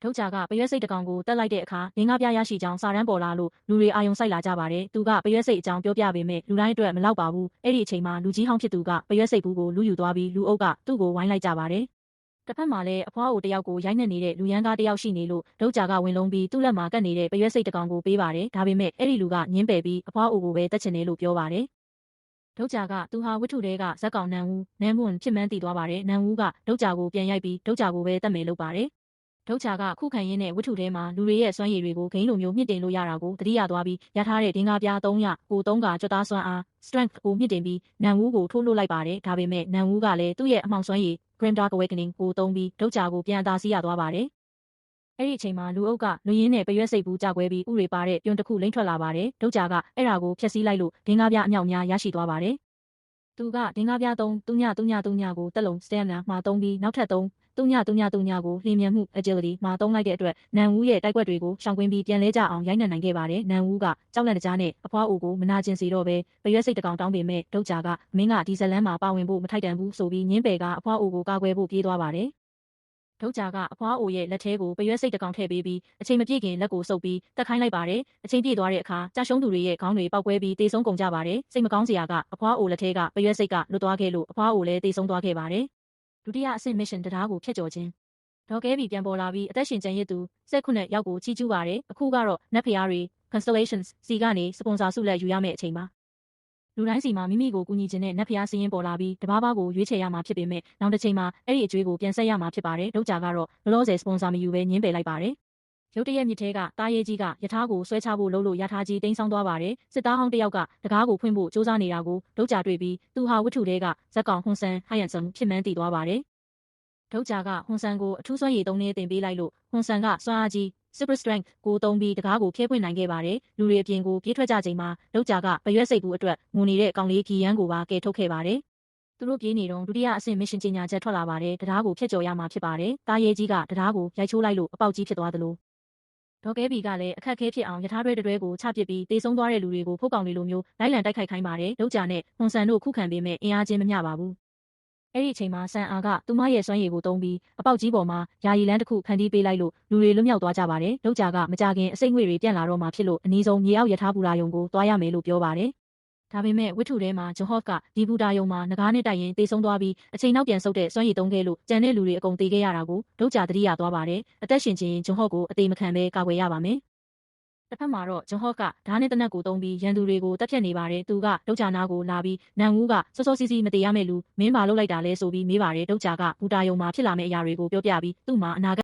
ဒုတ်ဂျာကပရွက်စိတ်တကောင်ကိုတက်လိုက်တဲ့အခါငင်းကားပြားရရှိကြောင်းစာရန်ပေါ်လာလို့လူတွေအာယုံစိုက်လာကြပါတယ်သူကပရွက်စိတ်အကြောင်းပြောပြပေမဲ့လူတိုင်းအတွက်မလောက်ပါဘူးအဲ့ဒီအချိန်မှာလူကြီးဟောင်းဖြစ်သူကပရွက်စိတ်ဘူးကိုလူယူသွားပြီးလူအုပ်ကသူ့ကိုဝိုင်းလိုက်ကြပါတယ်တစ်ဖက်မှာလည်းအဖွားအိုတယောက်ကိုရိုက်နှက်နေတဲ့လူရန်ကားတယောက်ရှိနေလို့ဒုတ်ဂျာကဝင်လုံးပြီးသူ့လက်မှာကပ်နေတဲ့ပရွက်စိတ်တကောင်ကိုပေးပါတယ်ဒါပေမဲ့အဲ့ဒီလူကငင်းပယ်ပြီးအဖွားအိုကိုပဲတက်ချင်တယ်လို့ပြောပါတယ်ဒုတ်ဂျာကသူဟာဝတ္ထုတဲကဇက်ကောင်နန်ဦးနန်မွန်းဖြစ်မှန်းသိသွားပါတယ်နန်ဦးကဒုတ်ဂျာကိုပြန်ရိုက်ပြီးဒုတ်ဂျာကိုပဲတတ်မယ်လုပ်ပါတယ်ဒုတ်ဂျာကခုခံရင်းနဲ့ဝတ္ထုထဲမှာလူတွေရဲ့စွမ်းရည်တွေကိုဂိမ်းလိုမျိုးမြင့်တင်လို့ရတာကိုသတိရသွားပြီးရထားတဲ့ဒင်းကားပြား300ကို3ကကြွသားစွမ်းအား strength ကိုမြင့်တင်ပြီးနန်ဦးကိုထိုးလို့လိုက်ပါတယ်ဒါပေမဲ့နန်ဦးကလည်းသူ့ရဲ့အမှောင်စွမ်းရည် Grim Dark Awakening ကိုသုံးပြီးဒုတ်ဂျာကိုပြန်အသာစီးရသွားပါတယ်အဲ့ဒီအချိန်မှာလူအုပ်ကလူရင်းနဲ့ပရွက်စိတ်ဘူးကြကွဲပြီးဥတွေပါတဲ့ပြုံတစ်ခုလိမ့်ထွက်လာပါတယ်ဒုတ်ဂျာကအဲ့ဒါကိုဖျက်ဆီးလိုက်လို့ဒင်းကားပြားအမြောက်များရရှိသွားပါတယ်သူကဒင်းကားပြား3 3 3 3ကိုတက်လုံး stamina မှာသုံးပြီးနောက်ထပ်3 3 3 3ကိုလျင်မြန်မှု agility မှာသုံးလိုက်တဲ့အတွက်နန်ဦးရဲ့တိုက်ကွက်တွေကိုရှောင်ကွင်းပြီးပြန်လဲကြအောင်ရိုက်နှက်နိုင်ခဲ့ပါတယ်နန်ဦးကကြောက်လန့်တကြားနဲ့အဖွားအိုကိုမနာကျင်စေတော့ပဲပရွက်စိတ်တကောင်တောင်းပေမဲ့ဒုတ်ဂျာကမင်းကဒီဇလန်းမှာပါဝင်ဖို့မထိုက်တန်ဘူးဆိုပြီးညင်းပယ်ကအဖွားအိုကိုကာကွယ်ဖို့ပြေးသွားပါတယ်ဒုတ်ဂျာကအဖွားအိုရဲ့လက်ထဲကိုပရွက်စိတ်တကောင်ထည့်ပေးပြီးအချိန်မပြည့်ခင်လက်ကိုစုပ်ပြီးတက်ခိုင်းလိုက်ပါတယ်အချိန်ပြည့်သွားတဲ့အခါကြာရှုံးသူတွေရဲ့ခေါင်းတွေပေါက်ကွဲပြီးတေဆုံးကုန်ကြပါတယ်စိတ်မကောင်းစရာကအဖွားအိုလက်ထဲကပရွက်စိတ်ကလွတ်သွားခဲ့လို့အဖွားအိုလည်းတေဆုံးသွားခဲ့ပါတယ်ဒုတိယအဆင့် mission တရားကိုဖျက်ကျော်ခြင်းဒေါ်ကဲဘီပြန်ပေါ်လာပြီးအသက်ရှင်ကျန်ရစ်သူ19ယောက်ကိုချီးကျူးပါတယ်အခုကတော့နတ်ဖျားတွေ constellations စီကနေစပွန်ဆာဆုလက်ယူရမယ့်အချိန်ပါလူတိုင်းစီမှာမိမိကိုကူညီခြင်းနဲ့နတ်ဖျားစည်ရင်ပေါ်လာပြီးတဘာဘာကိုရွေးချယ်ရမှာဖြစ်ပေမဲ့နောက်တစ်ချိန်မှာအဲ့ဒီအကျွေးကိုပြန်ဆက်ရမှာဖြစ်ပါတယ်ဒုတ်ဂျာကတော့လောလောဆယ်စပွန်ဆာမယူဘဲညင်းပယ်လိုက်ပါတယ်ရုတ်တရက်မြစ်ထဲကတားရဲကြီးကယထာကိုဆွဲချဖို့လုပ်လို့ယထာကြီးတင်းဆောင်းသွားပါတယ်စစ်သားဟောင်းတယောက်ကတကားကိုဖွင့်ဖို့စူးစမ်းနေတာကိုဒုတ်ဂျာတွေ့ပြီးသူဟာဝတ္ထုတဲကဇက်ကောင်ဟွန်ဆန်ဟိုင်ယန်ဆန်ဖြစ်မှန်းသိသွားပါတယ်ဒုတ်ဂျာကဟွန်ဆန်ကိုအထူးစွမ်းရည်သုံးနေတင်ပေးလိုက်လို့ဟွန်ဆန်ကစွမ်းအားကြီး super strength ကိုသုံးပြီးတကားကိုဖျဲပွင့်နိုင်ခဲ့ပါတယ်လူတွေအပြင်ကိုပြေးထွက်ကြချိန်မှာဒုတ်ဂျာကပရွက်စိတ်ဘူးအတွက်ငိုနေတဲ့ကောင်လေးဂီယန်ကိုပါကယ်ထုတ်ခဲ့ပါတယ်သူတို့ပြေးနေတော့ဒုတိယအဆင့် mission ကြေညာချက်ထွက်လာပါတယ်တရားကိုဖျက်ကျော်ရမှာဖြစ်ပါတယ်တားရဲကြီးကတရားကိုရိုက်ချိုးလိုက်လို့အပေါက်ကြီးဖြစ်သွားသလိုဒေါ်ကဲဘီကလည်းအခက်ခဲဖြစ်အောင်ယထာတွဲတွဲကိုချပစ်ပြီးတေဆုံးသွားတဲ့လူတွေကိုဖုတ်ကောင်တွေလိုမျိုးလိုက်လံတိုက်ခိုက်ခိုင်းပါတယ်ဒုတ်ဂျာနဲ့ဟွန်ဆန်တို့ခုခံပေမဲ့အင်အားချင်းမမျှပါဘူးအဲ့ဒီအချိန်မှာဆန်အာကသူမရဲ့စွမ်းရည်ကိုသုံးပြီးအပေါက်ကြီးပေါ်မှာယာယီလန်းတစ်ခုဖန်တီးပေးလိုက်လို့လူတွေလွတ်မြောက်သွားကြပါတယ်ဒုတ်ဂျာကမကြခင်အစိတ်ငွေတွေပြန့်လာတော့မှဖြစ်လို့အနည်းဆုံးမြေအောက်ယထာဘူရာယုံကိုတွားရမယ်လို့ပြောပါတယ်ဒါပေမဲ့ဝတ္ထုထဲမှာဂျွန်ဟော့ကဒီဘူတာယုံမှာငကားနဲ့တိုက်ရင်တေဆုံးသွားပြီးအချိန်နောက်ပြန်ဆုတ်တဲ့စွမ်းရည်သုံးခဲ့လို့ကြံတဲ့လူတွေအကုန်တေခဲ့ရတာကိုဒုတ်ဂျာသတိရသွားပါတယ်အသက်ရှင်ခြင်းဂျွန်ဟော့ကိုအသေးမခံဘဲကာကွယ်ရပါမယ်တစ်ဖက်မှာတော့ဂျွန်ဟော့ကဓာတ်နဲ့တနက်ကိုသုံးပြီးရန်သူတွေကိုတပ်ဖြတ်နေပါတယ်သူကဒုတ်ဂျာနာကိုလာပြီးနန်ဦးကစောစောစီးစီးမတေရမယ့်လူမင်းပါလုပ်လိုက်တာလဲဆိုပြီးမေးပါတယ်ဒုတ်ဂျာကဘူတာယုံမှာဖြစ်လာမယ့်အရာတွေကိုပြောပြပြီးသူ့မှာအနာ